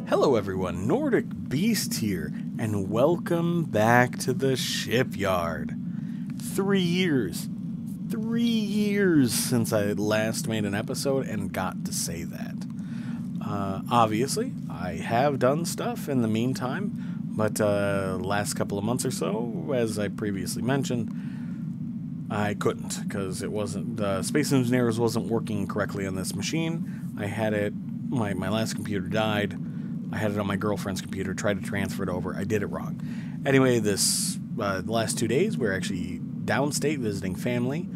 Hello everyone, Nordic Beast here, and welcome back to the shipyard. 3 years. 3 years since I last made an episode and got to say that. Obviously, I have done stuff in the meantime, but last couple of months or so, as I previously mentioned, I couldn't, because it wasn't, the Space Engineers wasn't working correctly on this machine. I had it, my last computer died. I had it on my girlfriend's computer, tried to transfer it over. I did it wrong. Anyway, the last 2 days, we were actually downstate visiting family.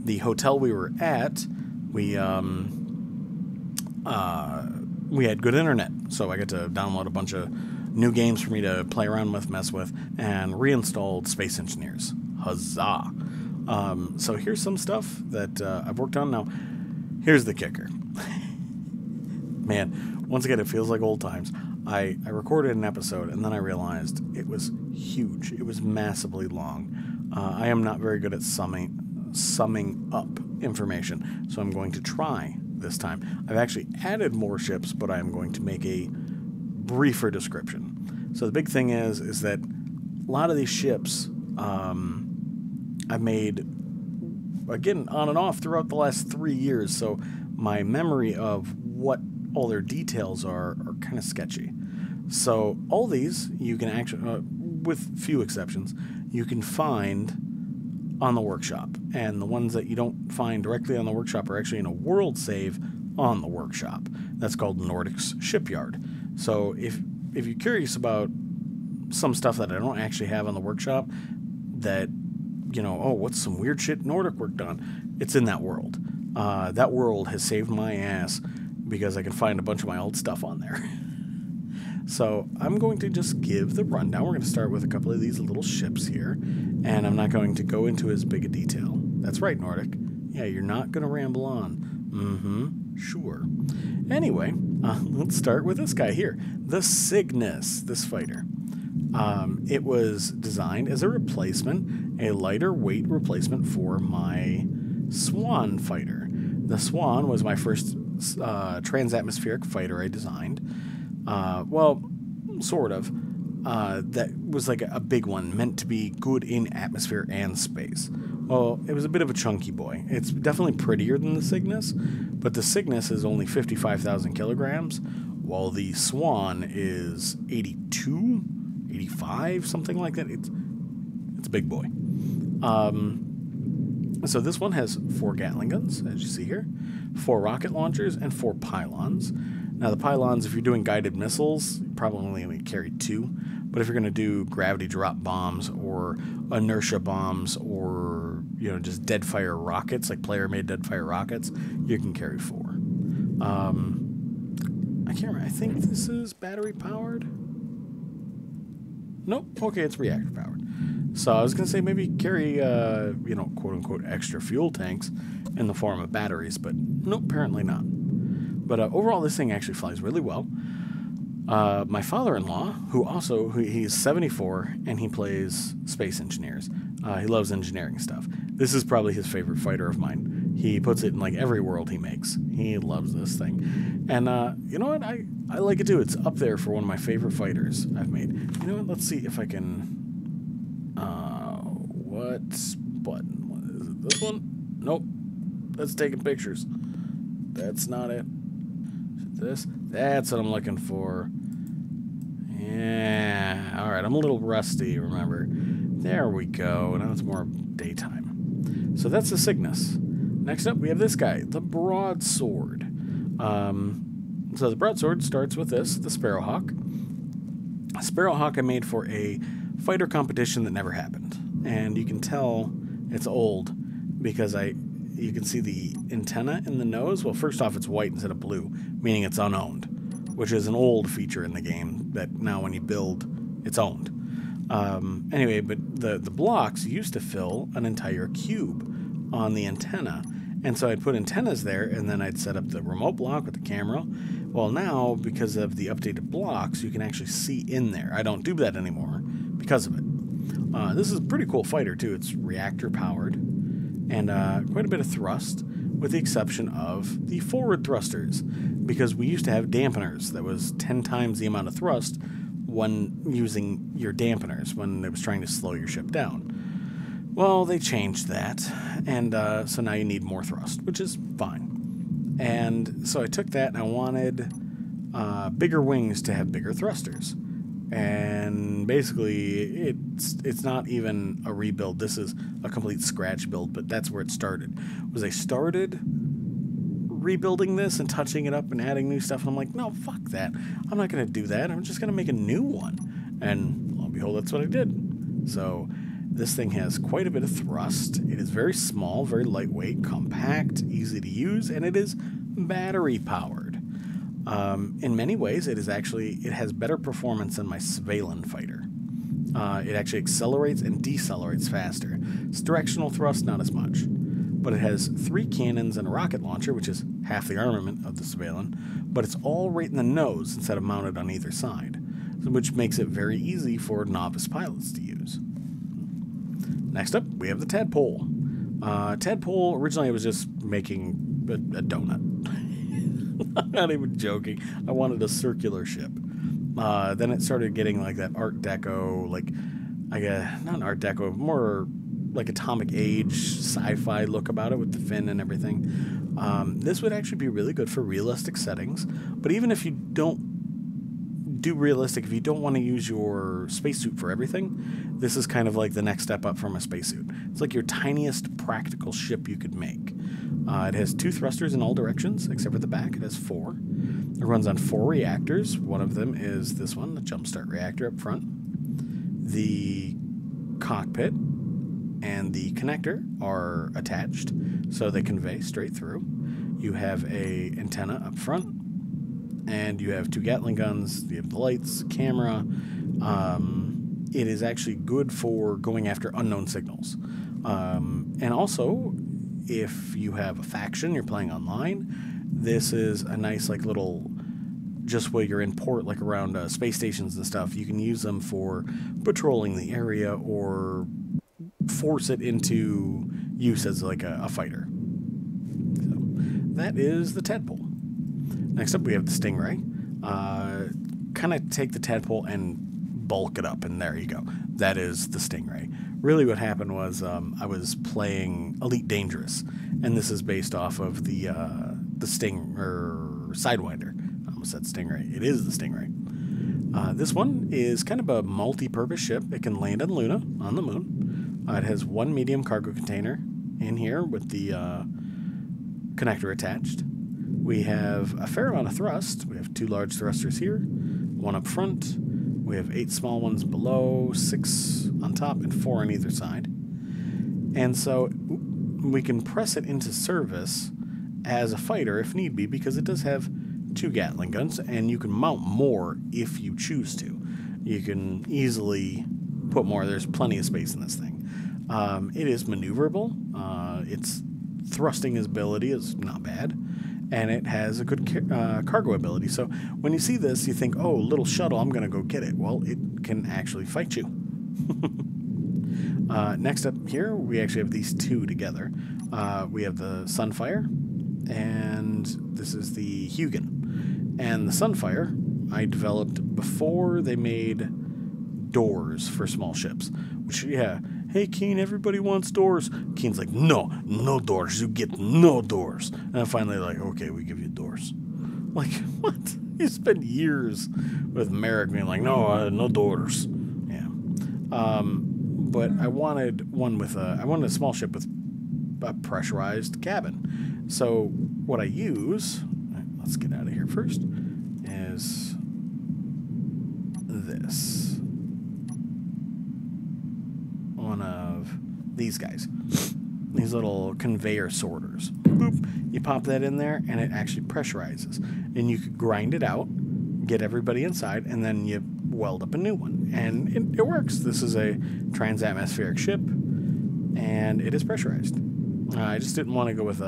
The hotel we were at, we had good internet, so I got to download a bunch of new games for me to play around with, mess with, and reinstalled Space Engineers. Huzzah! So here's some stuff that I've worked on. Now, here's the kicker. Man, once again, it feels like old times. I recorded an episode, and then I realized it was huge. It was massively long. I am not very good at summing up information, so I'm going to try this time. I've actually added more ships, but I'm going to make a briefer description. So the big thing is that a lot of these ships I've made, again, on and off throughout the last 3 years, so my memory of what all their details are kind of sketchy. So all these you can actually, with few exceptions, you can find on the workshop. And the ones that you don't find directly on the workshop are actually in a world save on the workshop. That's called Nordic's Shipyard. So if you're curious about some stuff that I don't actually have on the workshop that, you know, oh, what's some weird shit Nordic worked on? It's in that world. That world has saved my ass because I can find a bunch of my old stuff on there. So I'm going to just give the rundown. We're going to start with a couple of these little ships here, and I'm not going to go into as big a detail. That's right, Nordic. Yeah, you're not going to ramble on. Sure. Anyway, let's start with this guy here, the Cygnus, this fighter. It was designed as a replacement, a lighter weight replacement for my Swan fighter. The Swan was my first transatmospheric fighter I designed. Well, sort of. That was like a big one, meant to be good in atmosphere and space. Well, it was a bit of a chunky boy. It's definitely prettier than the Cygnus, but the Cygnus is only 55,000 kilograms, while the Swan is 82, 85, something like that. It's a big boy. So this one has 4 Gatling guns, as you see here, 4 rocket launchers, and 4 pylons. Now the pylons, if you're doing guided missiles, you probably only carry 2. But if you're going to do gravity drop bombs or inertia bombs or, you know, just dead fire rockets, like player-made dead fire rockets, you can carry 4. I can't remember. I think this is battery powered. Nope. Okay, it's reactor powered. So I was going to say maybe carry, you know, quote-unquote extra fuel tanks in the form of batteries, but nope, apparently not. But overall, this thing actually flies really well. My father-in-law, he's 74, and he plays Space Engineers. He loves engineering stuff. This is probably his favorite fighter of mine. He puts it in, like, every world he makes. He loves this thing. And, you know what? I like it, too. It's up there for one of my favorite fighters I've made. You know what? Let's see if I can... What's button? What is it? This one? Nope. That's taking pictures. That's not it. This? That's what I'm looking for. Yeah. Alright, I'm a little rusty, remember. There we go. Now it's more daytime. So that's the Cygnus. Next up, we have this guy, the Broadsword. So the Broadsword starts with this, the Sparrow Hawk. Sparrow Hawk I made for a fighter competition that never happened. And you can tell it's old because you can see the antenna in the nose. Well, first off, it's white instead of blue, meaning it's unowned, which is an old feature in the game that now when you build, it's owned. Anyway, but the blocks used to fill an entire cube on the antenna. And so I'd put antennas there, and then I'd set up the remote block with the camera. Well, now, because of the updated blocks, you can actually see in there. I don't do that anymore because of it. This is a pretty cool fighter, too. It's reactor-powered, and quite a bit of thrust. with the exception of the forward thrusters, because we used to have dampeners that was 10 times the amount of thrust when using your dampeners when it was trying to slow your ship down. Well, they changed that, and so now you need more thrust, which is fine. And so I took that, and I wanted bigger wings to have bigger thrusters. And basically, it's not even a rebuild. This is a complete scratch build, but that's where it started. I started rebuilding this and touching it up and adding new stuff, and I'm like, no, fuck that. I'm not going to do that. I'm just going to make a new one. And lo and behold, that's what I did. So this thing has quite a bit of thrust. It is very small, very lightweight, compact, easy to use, and it is battery powered. In many ways, it has better performance than my Svalin fighter. It actually accelerates and decelerates faster. Its directional thrust, not as much. But it has 3 cannons and a rocket launcher, which is half the armament of the Svalin, but it's all right in the nose instead of mounted on either side, which makes it very easy for novice pilots to use. Next up, we have the Tadpole. Tadpole, originally I was just making a donut. I'm not even joking. I wanted a circular ship. Then it started getting like that Art Deco, not an Art Deco, more like atomic age sci-fi look about it with the fin and everything. This would actually be really good for realistic settings, but even if you don't do realistic, if you don't want to use your spacesuit for everything, this is kind of like the next step up from a spacesuit. It's like your tiniest practical ship you could make. It has 2 thrusters in all directions, except for the back. It has 4. It runs on 4 reactors. One of them is this one, the jumpstart reactor up front. The cockpit and the connector are attached, so they convey straight through. You have a antenna up front, and you have 2 Gatling guns. You have the lights, camera. It is actually good for going after unknown signals. And also, if you have a faction you're playing online, this is a nice little, just while you're in port, like around space stations and stuff, you can use them for patrolling the area or force it into use as like a fighter. So that is the Tadpole. Next up, we have the Stingray. Kind of take the Tadpole and bulk it up, and there you go. That is the Stingray. Really what happened was I was playing Elite Dangerous, and this is based off of the Sidewinder. I almost said Stingray. It is the Stingray. This one is kind of a multi-purpose ship. It can land on Luna, on the moon. It has 1 medium cargo container in here with the connector attached. We have a fair amount of thrust. We have 2 large thrusters here, 1 up front. We have 8 small ones below, 6 on top, and 4 on either side. And so we can press it into service as a fighter if need be, because it does have 2 Gatling guns, and you can mount more if you choose to. You can easily put more. There's plenty of space in this thing. It is maneuverable. Its thrusting ability is not bad. And it has a good cargo ability. So when you see this, you think, oh, little shuttle, I'm going to go get it. Well, it can actually fight you. Next up here, we actually have these 2 together. We have the Sunfire, and this is the Huygen. And the Sunfire I developed before they made doors for small ships. Which, yeah, hey, Keen, everybody wants doors. Keen's like, no doors. You get no doors. And I'm finally like, okay, we give you doors. Like, what? You spend years with Merrick being like, no doors. Yeah. But I wanted a small ship with a pressurized cabin. So what I use, let's get out of here first, is this. One of these guys. These little conveyor sorters. Boop. You pop that in there, and it actually pressurizes. And you could grind it out, get everybody inside, and then you weld up a new one. And it works. This is a transatmospheric ship, and it is pressurized. I just didn't want to go with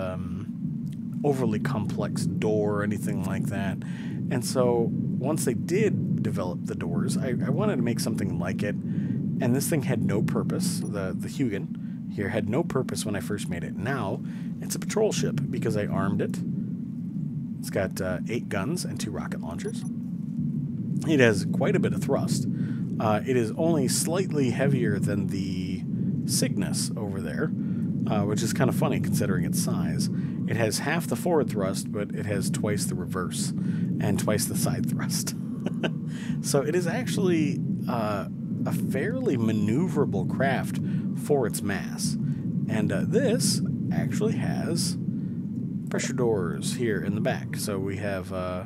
overly complex door or anything like that. And so once they did develop the doors, I wanted to make something like it. And this thing had no purpose, the Huygen. here had no purpose when I first made it. Now, it's a patrol ship because I armed it. It's got 8 guns and 2 rocket launchers. It has quite a bit of thrust. It is only slightly heavier than the Cygnus over there, which is kind of funny considering its size. It has half the forward thrust, but it has twice the reverse and twice the side thrust. So it is actually a fairly maneuverable craft for its mass. And this actually has pressure doors here in the back. So we have, there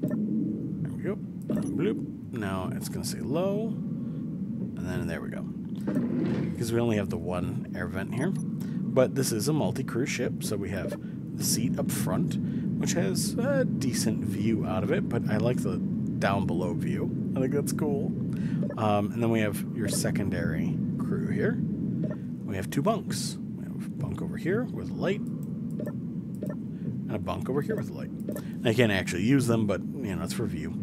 we go, bloop. Now it's going to say low, and then there we go. Because we only have the one air vent here. But this is a multi-crew ship, so we have the seat up front, which has a decent view out of it, but I like the down below view. I think that's cool. And then we have your secondary crew here. We have 2 bunks. We have a bunk over here with a light, and a bunk over here with a light. I can't actually use them, but you know, it's for view.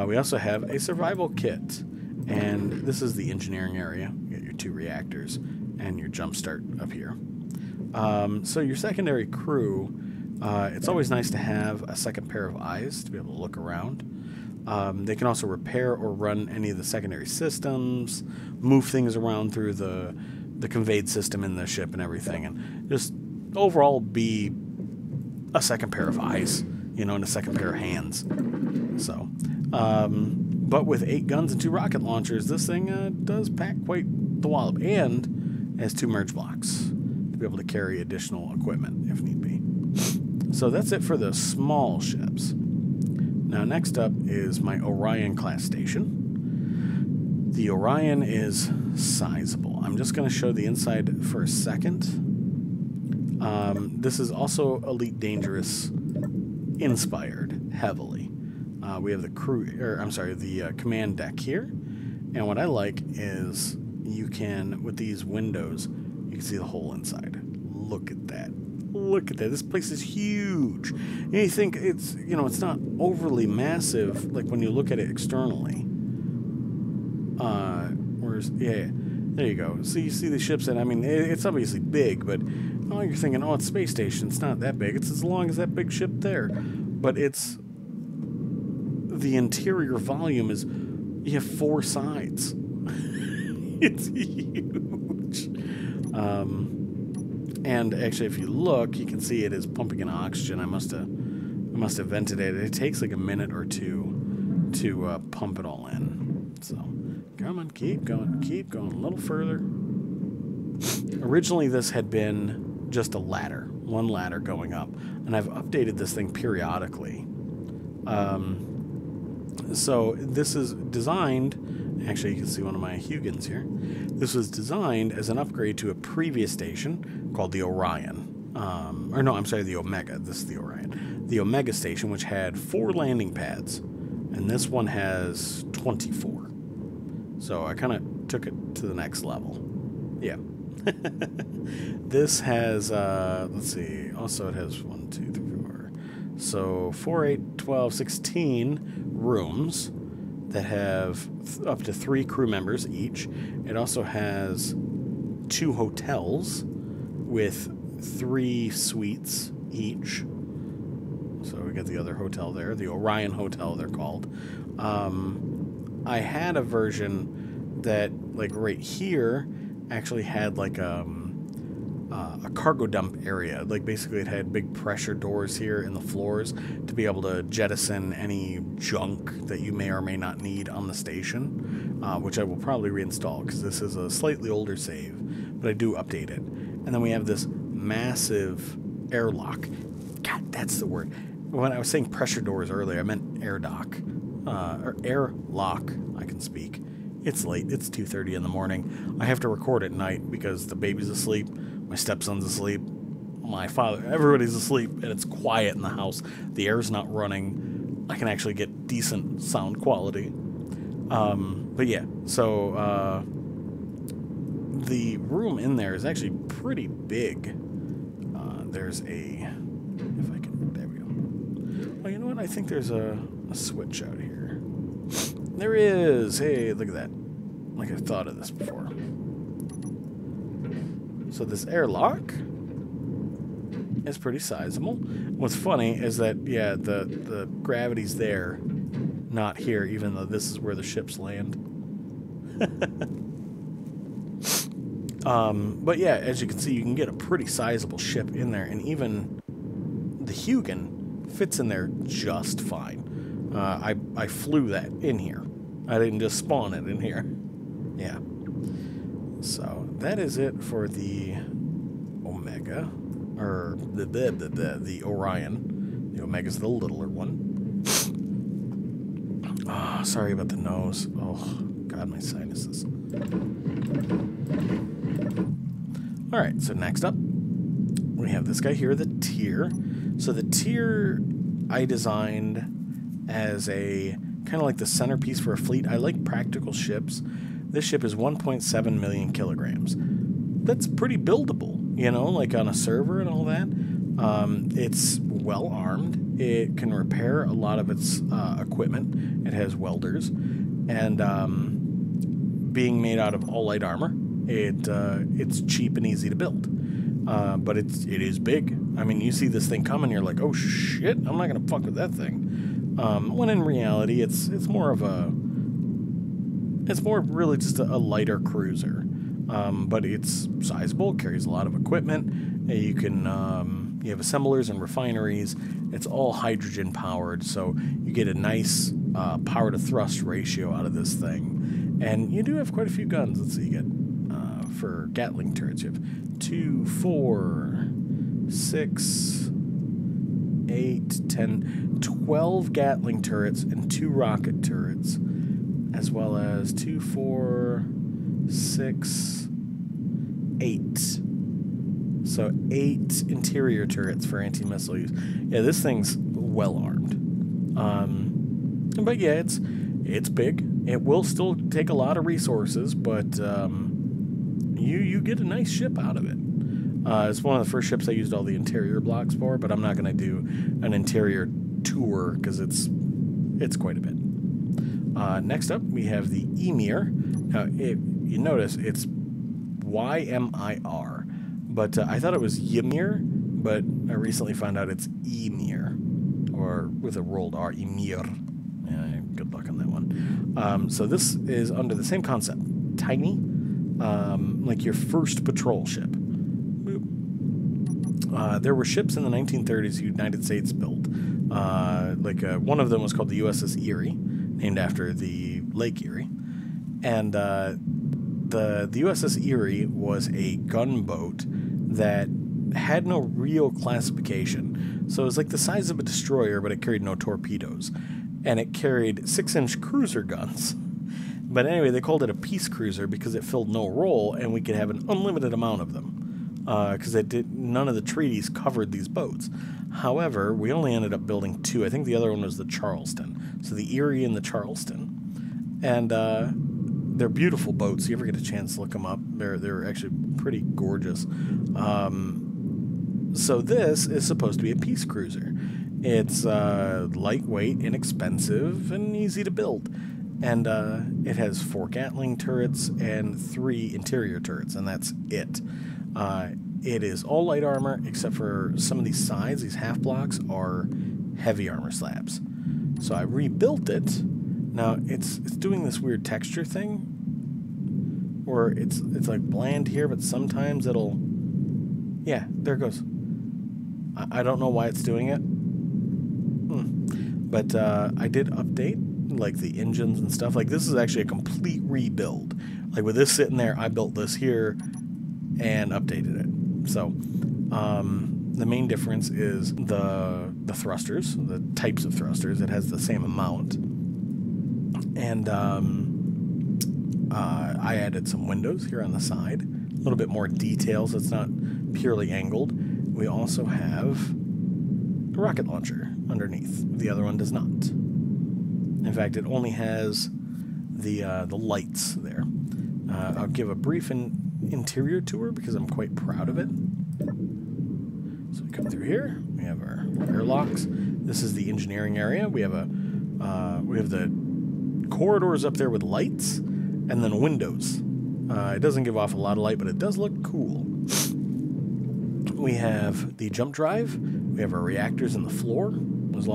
We also have a survival kit, and this is the engineering area. You got your 2 reactors and your jump start up here. So your secondary crew, it's always nice to have a second pair of eyes to be able to look around. They can also repair or run any of the secondary systems, move things around through the conveyed system in the ship and everything, and just overall be a second pair of eyes, you know, and a second pair of hands. So, but with 8 guns and 2 rocket launchers, this thing does pack quite the wallop, and has 2 merge blocks to be able to carry additional equipment if need be. So that's it for the small ships. Now next up is my Orion class station. The Orion is sizable. I'm just going to show the inside for a second. This is also Elite Dangerous inspired heavily. We have the the command deck here. And what I like is you can, with these windows, you can see the whole inside. Look at that. Look at that. This place is huge. And you think it's, you know, it's not overly massive, like when you look at it externally. Yeah, there you go. So you see the ships, and I mean, it's obviously big, but oh, you're thinking, oh, it's space station. It's not that big. It's as long as that big ship there. But it's, the interior volume is, you have 4 sides. It's huge. And actually, if you look, you can see it is pumping in oxygen. I must have vented it. It takes like a minute or 2 to pump it all in. So, come on, keep going a little further. Originally, this had been just a ladder, one ladder going up, and I've updated this thing periodically. So this is designed. Actually, you can see one of my Huygens here. This was designed as an upgrade to a previous station called the Orion. The Omega. This is the Orion. The Omega station, which had 4 landing pads, and this one has 24. So I kind of took it to the next level. Yeah. This has, let's see, also it has 1, 2, 3, 4. So 4, 8, 12, 16 rooms that have up to 3 crew members each. It also has 2 hotels with 3 suites each. So we got the other hotel there, the Orion Hotel they're called. I had a version that, like right here, actually had like a cargo dump area. Like basically it had big pressure doors here in the floors to be able to jettison any junk that you may or may not need on the station, which I will probably reinstall because this is a slightly older save, but I do update it. And then we have this massive airlock. God, that's the word. When I was saying pressure doors earlier, I meant air dock, or airlock. I can speak. It's late. It's 2:30 in the morning. I have to record at night because the baby's asleep, my stepson's asleep, my father, everybody's asleep, and it's quiet in the house. The air's not running. I can actually get decent sound quality. But yeah, so the room in there is actually pretty big. There's a, if I can, there we go. Oh, you know what? I think there's a switch out here. There is. Hey, look at that. Like I thought of this before. So So this airlock is pretty sizable. What's funny is that, yeah, the gravity's there, not here, even though this is where the ships land. But yeah, as you can see, you can get a pretty sizable ship in there, and even the Hugin fits in there just fine. I flew that in here. I didn't just spawn it in here. Yeah. So that is it for the Omega, or the Orion. The Omega's the littler one. Oh, sorry about the nose. Oh, God, my sinuses. Alright, so next up, we have this guy here, the Tier. So the Tier I designed as a kind of like the centerpiece for a fleet. I like practical ships. This ship is 1.7 million kilograms. That's pretty buildable, you know, like on a server and all that. It's well armed. It can repair a lot of its equipment. It has welders. And being made out of all light armor, it's cheap and easy to build. But it is big. I mean, you see this thing coming, you're like, oh shit, I'm not gonna fuck with that thing. When in reality, it's more really just a lighter cruiser. But it's sizable, carries a lot of equipment. You can you have assemblers and refineries. It's all hydrogen powered, so you get a nice power to thrust ratio out of this thing. And you do have quite a few guns. Let's see, you get for Gatling turrets, you have 2, 4, 6, 8, 10, 12 Gatling turrets and 2 rocket turrets, as well as 2, 4, 6, 8. So 8 interior turrets for anti-missile use. Yeah, this thing's well armed. But yeah, it's big. It will still take a lot of resources, but you get a nice ship out of it. It's one of the first ships I used all the interior blocks for, but I'm not going to do an interior tour because it's quite a bit. Next up, we have the Emir. Now, you notice it's Ymir, but I thought it was Ymir, but I recently found out it's Emir, or with a rolled R, Emir. Yeah, good luck on that one. So this is under the same concept. Tiny, like your first patrol ship. There were ships in the 1930s the United States built. One of them was called the USS Erie, named after the Lake Erie. And the USS Erie was a gunboat that had no real classification. So it was like the size of a destroyer, but it carried no torpedoes. And it carried 6-inch cruiser guns. But anyway, they called it a peace cruiser because it filled no role, and we could have an unlimited amount of them. Because none of the treaties covered these boats. However, we only ended up building 2. I think the other one was the Charleston. So the Erie and the Charleston. And they're beautiful boats. You ever get a chance to look them up? They're actually pretty gorgeous. So this is supposed to be a peace cruiser. It's lightweight, inexpensive, and easy to build. And it has 4 Gatling turrets and 3 interior turrets, and that's it. It is all light armor, except for some of these sides. These half blocks are heavy armor slabs. So I rebuilt it. Now it's doing this weird texture thing, where it's like bland here, but sometimes it'll, yeah, there it goes. I don't know why it's doing it, but I did update like the engines and stuff. Like this is actually a complete rebuild. Like with this sitting there, I built this here and updated it. So the main difference is the thrusters, the types of thrusters. It has the same amount. And I added some windows here on the side, a little bit more detail so it's not purely angled. We also have a rocket launcher underneath. The other one does not. In fact, it only has the lights there. I'll give a brief interior tour because I'm quite proud of it. So we come through here. We have our airlocks. This is the engineering area. We have the corridors up there with lights, and then windows. It doesn't give off a lot of light, but it does look cool. We have the jump drive. We have our reactors in the floor, as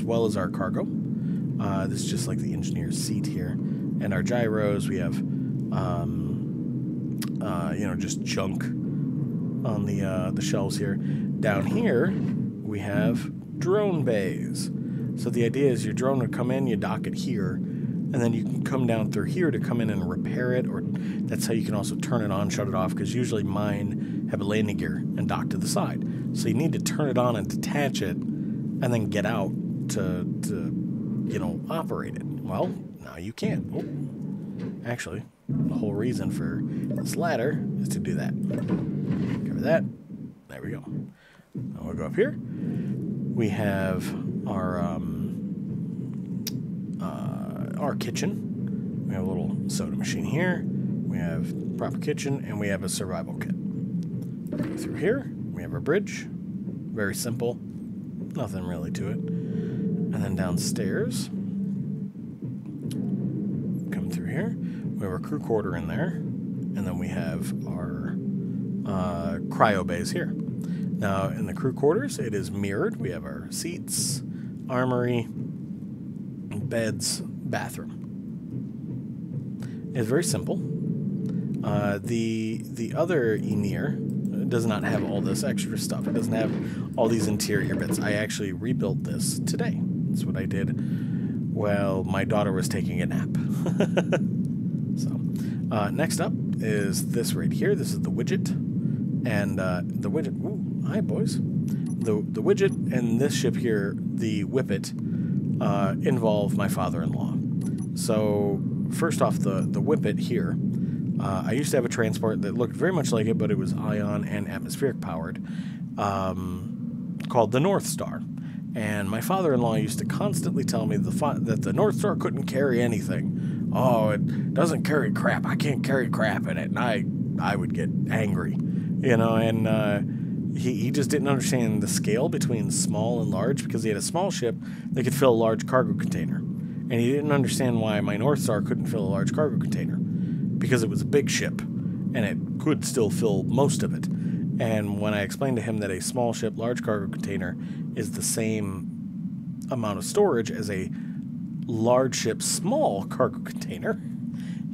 well as our cargo. This is just like the engineer's seat here. And our gyros, we have, just junk on the shelves here. Down here, we have drone bays. So the idea is your drone would come in, you dock it here, and then you can come down through here to come in and repair it, or that's how you can also turn it on, shut it off, because usually mine have a landing gear and dock to the side. So you need to turn it on and detach it, and then get out to operate it. Well, now you can't. Oh. Actually, the whole reason for this ladder is to do that. Cover that. There we go. Now we'll go up here. We have our kitchen. We have a little soda machine here. We have proper kitchen, and we have a survival kit. Go through here. We have our bridge. Very simple. Nothing really to it. And then downstairs, come through here. We have our crew quarter in there, and then we have our cryo bays here. Now, in the crew quarters, it is mirrored. We have our seats, armory, beds, bathroom. It's very simple. The other Enir does not have all this extra stuff. It doesn't have all these interior bits. I actually rebuilt this today. That's what I did while my daughter was taking a nap. So, next up is this right here. This is the Widget. And the Widget... Ooh, hi, boys. The Widget and this ship here, the Whippet, involve my father-in-law. So, first off, the Whippet here, I used to have a transport that looked very much like it, but it was ion and atmospheric powered, called the North Star. And my father-in-law used to constantly tell me that the North Star couldn't carry anything. Oh, it doesn't carry crap. I can't carry crap in it. And I would get angry, and he just didn't understand the scale between small and large, because he had a small ship that could fill a large cargo container. And he didn't understand why my North Star couldn't fill a large cargo container, because it was a big ship, and it could still fill most of it. And when I explained to him that a small ship, large cargo container is the same amount of storage as a large ship, small cargo container,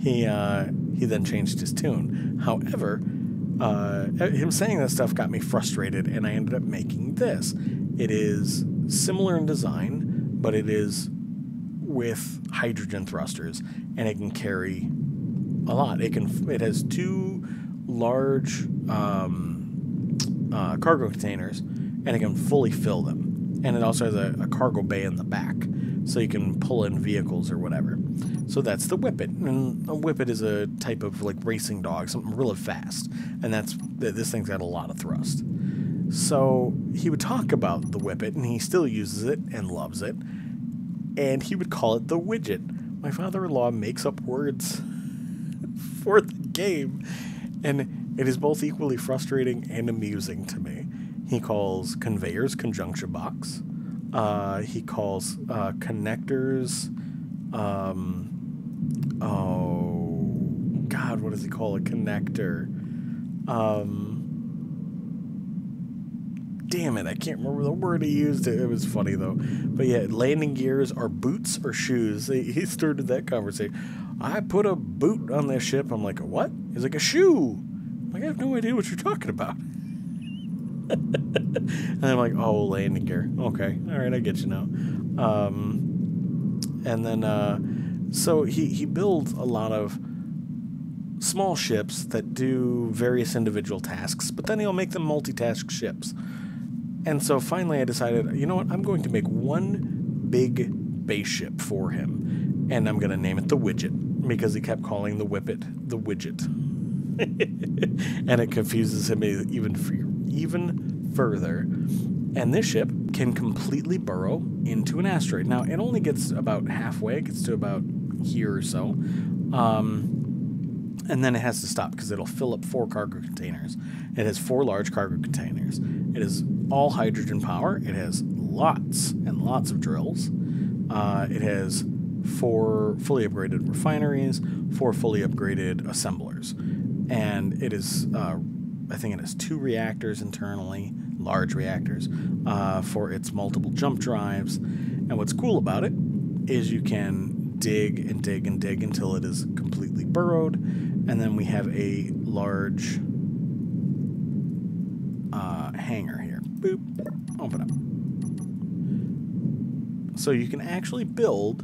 he then changed his tune. However, him saying that stuff got me frustrated, and I ended up making this. It is similar in design, but it is with hydrogen thrusters, and it can carry a lot. It has two large cargo containers, and it can fully fill them. And it also has a cargo bay in the back, so you can pull in vehicles or whatever. So that's the Whippet. And a Whippet is a type of like racing dog, something really fast. And this thing's got a lot of thrust. So he would talk about the Whippet, and he still uses it and loves it. And he would call it the Widget. My father-in-law makes up words for the game, and it is both equally frustrating and amusing to me. He calls conveyors conjunction box. He calls connectors. Oh God, what does he call a connector? Damn it, I can't remember the word he used. It was funny though. But yeah, landing gears are boots or shoes. He started that conversation. I put a boot on this ship. I'm like, a what? He's like, a shoe. I'm like, I have no idea what you're talking about. And I'm like, oh, landing gear. Okay, all right, I get you now. And then, so he builds a lot of small ships that do various individual tasks, but then he'll make them multitask ships. And so finally I decided, you know what, I'm going to make one big base ship for him, and I'm going to name it the Widget, because he kept calling the Whippet the Widget. And it confuses him even further. And this ship can completely burrow into an asteroid. Now, it only gets about halfway. It gets to about here or so. And then it has to stop, because it'll fill up 4 cargo containers. It has 4 large cargo containers. It is all hydrogen power. It has lots and lots of drills. It has 4 fully upgraded refineries, 4 fully upgraded assemblers. And it is I think it has 2 reactors internally, large reactors, for its multiple jump drives. And what's cool about it is you can dig and dig and dig until it is completely burrowed. And then we have a large hangar here. Boop. Open up. So you can actually build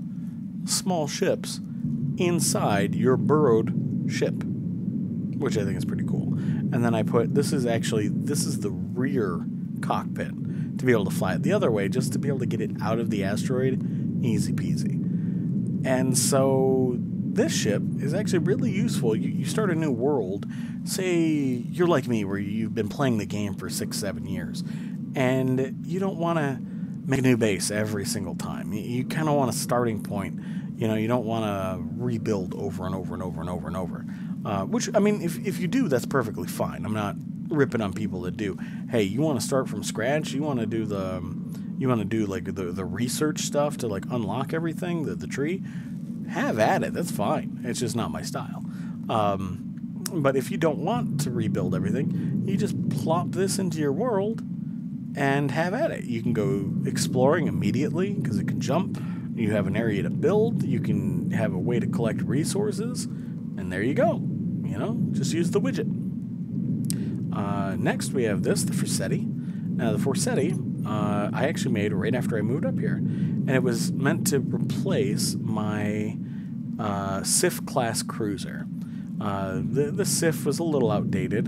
small ships inside your burrowed ship, which I think is pretty cool. And then I put, this is the rear cockpit to be able to fly it the other way, just to be able to get it out of the asteroid, easy peasy. And so this ship is actually really useful. You start a new world, say you're like me, where you've been playing the game for 6-7 years, and you don't want to make a new base every single time. You kind of want a starting point. You know, you don't want to rebuild over and over and over and over and over. Which, I mean, if you do, that's perfectly fine. I'm not ripping on people that do. Hey, you want to start from scratch? You want to do like the research stuff to like unlock everything, the tree? Have at it. That's fine. It's just not my style. But if you don't want to rebuild everything, you just plop this into your world and have at it. You can go exploring immediately because it can jump. You have an area to build. You can have a way to collect resources. And there you go. You know, just use the widget. Next, we have this, the Forsetti. Now, the Forsetti, I actually made right after I moved up here. And it was meant to replace my SIF class cruiser. The SIF was a little outdated.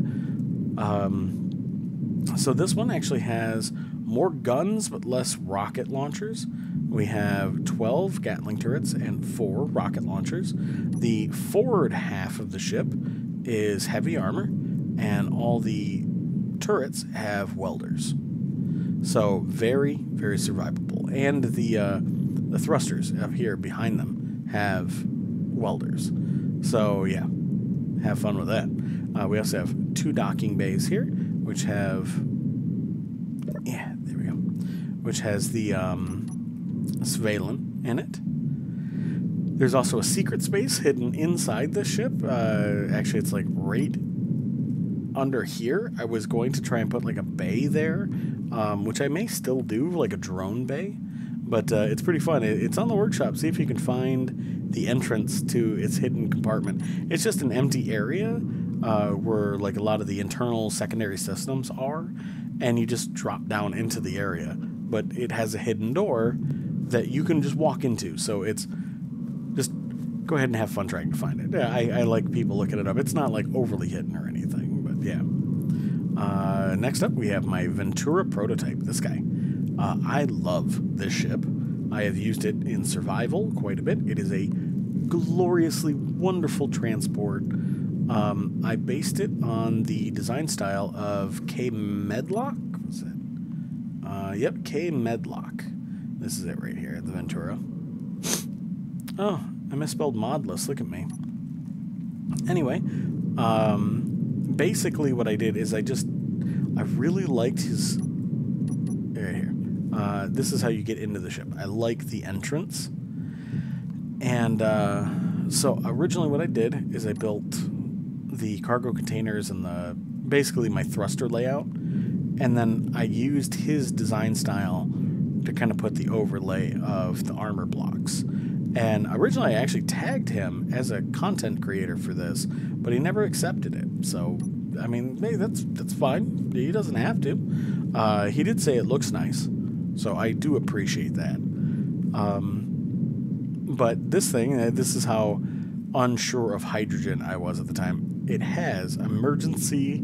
So this one actually has more guns but less rocket launchers. We have 12 Gatling turrets and 4 rocket launchers. The forward half of the ship is heavy armor, and all the turrets have welders. So very, very survivable. And the thrusters up here behind them have welders. So yeah, have fun with that. We also have 2 docking bays here, which have, yeah, there we go, which has the Svalin in it. There's also a secret space hidden inside the ship. Actually, it's like right under here. I was going to try and put like a bay there, which I may still do, like a drone bay. But it's pretty fun. It's on the workshop. See if you can find the entrance to its hidden compartment. It's just an empty area where like a lot of the internal secondary systems are, and you just drop down into the area. But it has a hidden door that you can just walk into. So it's just go ahead and have fun trying to find it. Yeah, I like people looking it up. It's not like overly hidden or anything, but yeah. Next up, we have my Ventura prototype. This guy. I love this ship. I have used it in survival quite a bit. It is a gloriously wonderful transport. I based it on the design style of K. Medlock. What's it? Yep, K. Medlock. This is it right here, the Ventura. Oh, I misspelled modless. Look at me. Anyway, basically what I did is I really liked his... Right here. This is how you get into the ship. I like the entrance. And so originally what I did is I built the cargo containers and basically my thruster layout. And then I used his design style to kind of put the overlay of the armor blocks. And originally I actually tagged him as a content creator for this, but he never accepted it. So, I mean, hey, that's fine. He doesn't have to. He did say it looks nice, so I do appreciate that. But this thing, this is how unsure of hydrogen I was at the time. It has emergency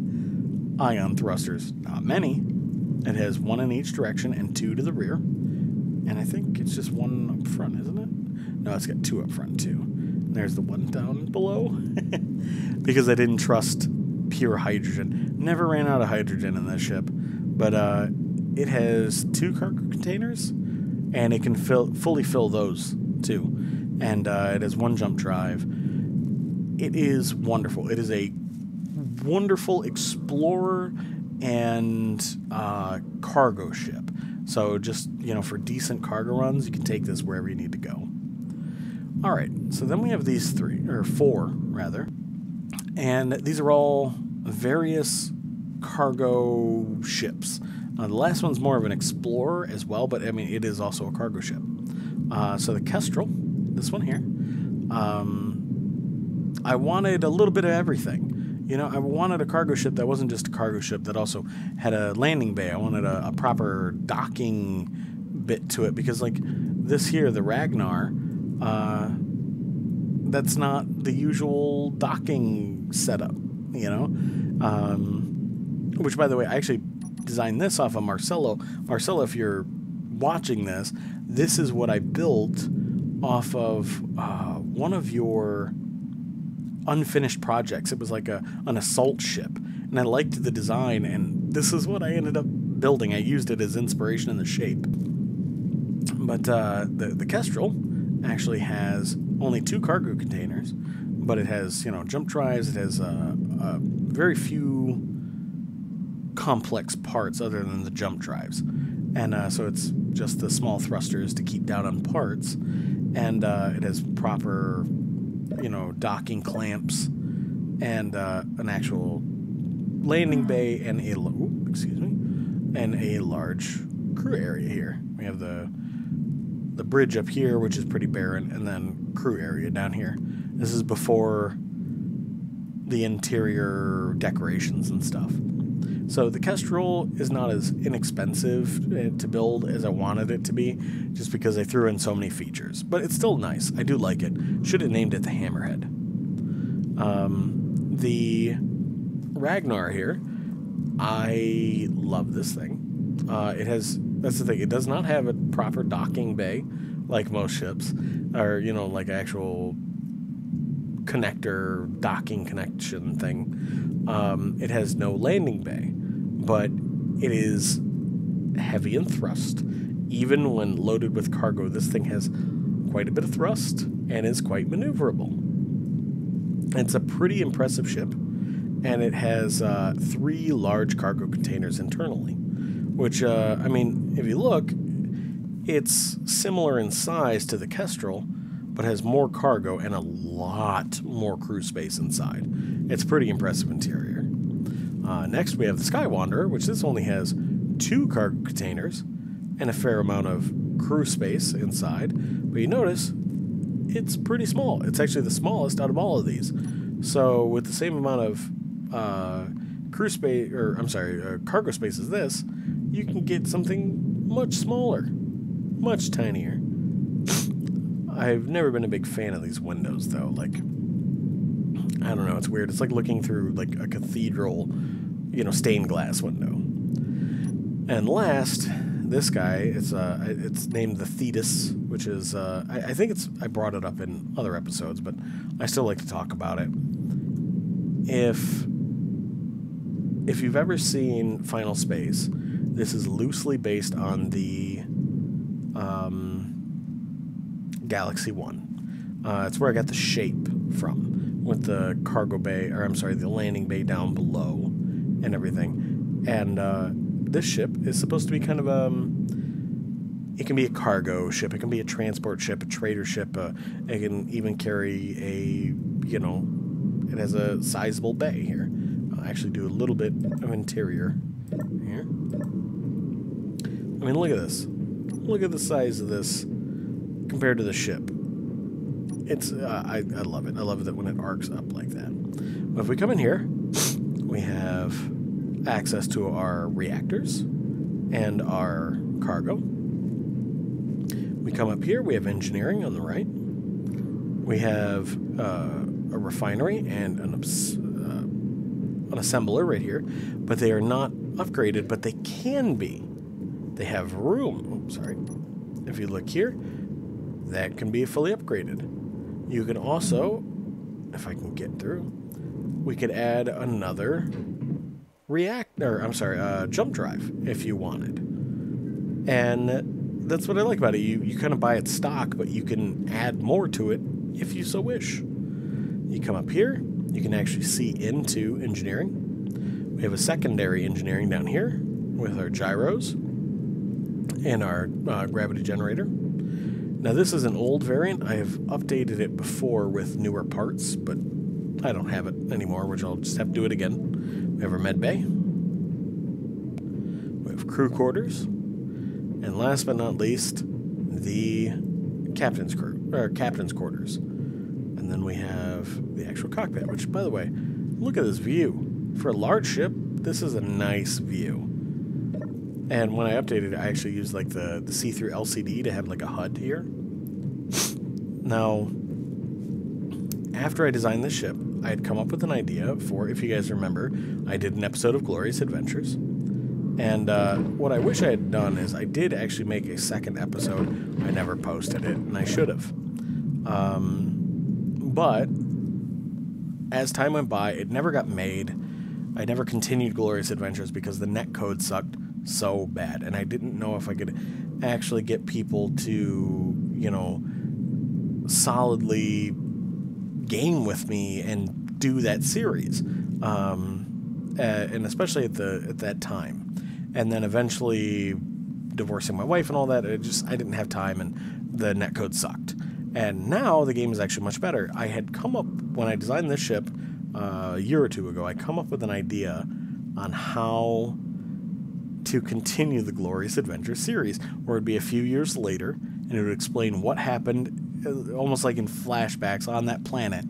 ion thrusters. Not many. It has 1 in each direction and 2 to the rear. And I think it's just 1 up front, isn't it? No, it's got 2 up front, too. And there's the 1 down below. Because I didn't trust pure hydrogen. Never ran out of hydrogen in this ship. But it has 2 cargo containers, and it can fully fill those, too. And it has 1 jump drive. It is wonderful. It is a wonderful explorer and cargo ship. So just, you know, for decent cargo runs, you can take this wherever you need to go. All right, so then we have these 4, rather. And these are all various cargo ships. The last one's more of an explorer as well, but I mean, it is also a cargo ship. So the Kestrel, this one here, I wanted a little bit of everything. You know, I wanted a cargo ship that wasn't just a cargo ship, that also had a landing bay. I wanted a proper docking bit to it, because like this here, the Ragnar, that's not the usual docking setup, you know? Which, by the way, I actually designed this off of Marcelo. Marcelo, if you're watching this, this is what I built off of one of your unfinished projects. It was like an assault ship, and I liked the design, and this is what I ended up building. I used it as inspiration in the shape. But the Kestrel actually has only 2 cargo containers, but it has, you know, jump drives. It has very few complex parts other than the jump drives, and so it's just the small thrusters to keep down on parts, and it has proper, you know, docking clamps, and an actual landing bay, and a large crew area here. We have the bridge up here, which is pretty barren, and then crew area down here. This is before the interior decorations and stuff. So the Kestrel is not as inexpensive to build as I wanted it to be, just because I threw in so many features. But it's still nice. I do like it. Should have named it the Hammerhead. The Ragnar here, I love this thing. That's the thing, it does not have a proper docking bay like most ships, or, you know, like actual connector, docking connection thing. It has no landing bay, but it is heavy in thrust. Even when loaded with cargo, this thing has quite a bit of thrust and is quite maneuverable. It's a pretty impressive ship, and it has 3 large cargo containers internally, which, I mean, if you look, it's similar in size to the Kestrel, but has more cargo and a lot more crew space inside. It's pretty impressive interior. Next, we have the Sky Wanderer, which this only has 2 cargo containers and a fair amount of crew space inside. But you notice, it's pretty small. It's actually the smallest out of all of these. So with the same amount of cargo space as this, you can get something much smaller, much tinier. I've never been a big fan of these windows, though. Like, I don't know, it's weird. It's like looking through, like, a cathedral, you know, stained glass window. And last, this guy, it's named the Fetus, which is, I think I brought it up in other episodes, but I still like to talk about it. If you've ever seen Final Space, this is loosely based on the Galaxy 1. It's where I got the shape from, with the cargo bay, or I'm sorry, the landing bay down below and everything. And this ship is supposed to be kind of it can be a cargo ship, it can be a transport ship, a trader ship, it can even carry a, you know, it has a sizable bay here. I'll actually do a little bit of interior here. I mean, look at this. Look at the size of this compared to the ship. It's, I love it. I love it when it arcs up like that. But if we come in here, we have access to our reactors and our cargo. We come up here, we have engineering on the right. We have a refinery and an assembler right here, but they are not upgraded, but they can be. They have room. Oops, sorry. If you look here, that can be fully upgraded. You can also, if I can get through, we could add another jump drive if you wanted. And that's what I like about it. You kind of buy it stock, but you can add more to it if you so wish. You come up here, you can actually see into engineering. We have a secondary engineering down here with our gyros and our gravity generator. Now this is an old variant. I have updated it before with newer parts, but I don't have it anymore, which I'll just have to do it again. We have our med bay, crew quarters. And last but not least, the captain's quarters. And then we have the actual cockpit, which, by the way, look at this view. For a large ship, this is a nice view. And when I updated it, I actually used like the see-through LCD to have like a HUD here. Now, after I designed this ship, I had come up with an idea for, if you guys remember, I did an episode of Glorious Adventures. And what I wish I had done is I did actually make a second episode. I never posted it, and I should have. But as time went by, it never got made. I never continued Glorious Adventures because the netcode sucked so bad, and I didn't know if I could actually get people to, you know, solidly game with me and do that series, and especially at that time. And then eventually divorcing my wife and all that, I didn't have time, and the netcode sucked. And now the game is actually much better. I had come up, when I designed this ship a year or two ago, I come up with an idea on how to continue the Glorious Adventure series, where it'd be a few years later, and it would explain what happened, almost like in flashbacks on that planet,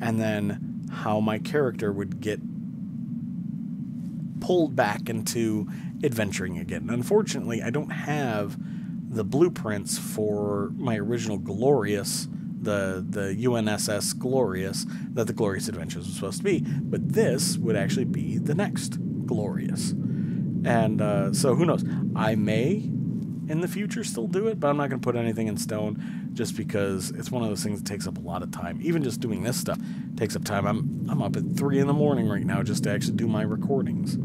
and then how my character would get pulled back into adventuring again. Unfortunately, I don't have the blueprints for my original Glorious, the UNSS Glorious, that the Glorious Adventures was supposed to be, but this would actually be the next Glorious. And so who knows? I may in the future still do it, but I'm not going to put anything in stone just because it's one of those things that takes up a lot of time. Even just doing this stuff takes up time. I'm up at 3 in the morning right now just to actually do my recordings.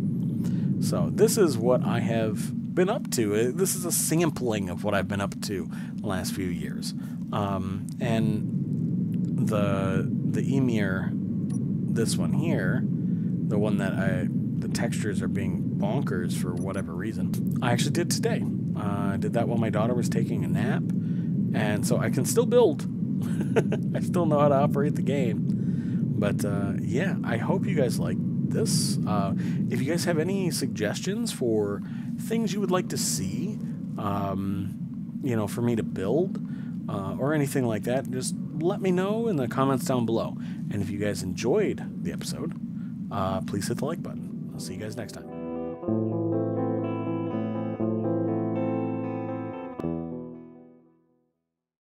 So this is what I have been up to. This is a sampling of what I've been up to the last few years. And the Emir, this one here, the one that the textures are being bonkers for whatever reason, I actually did today. I did that while my daughter was taking a nap, and so I can still build. I still know how to operate the game. But yeah, I hope you guys like this. If you guys have any suggestions for things you would like to see, you know, for me to build, or anything like that, just let me know in the comments down below. And if you guys enjoyed the episode, please hit the like button. I'll see you guys next time.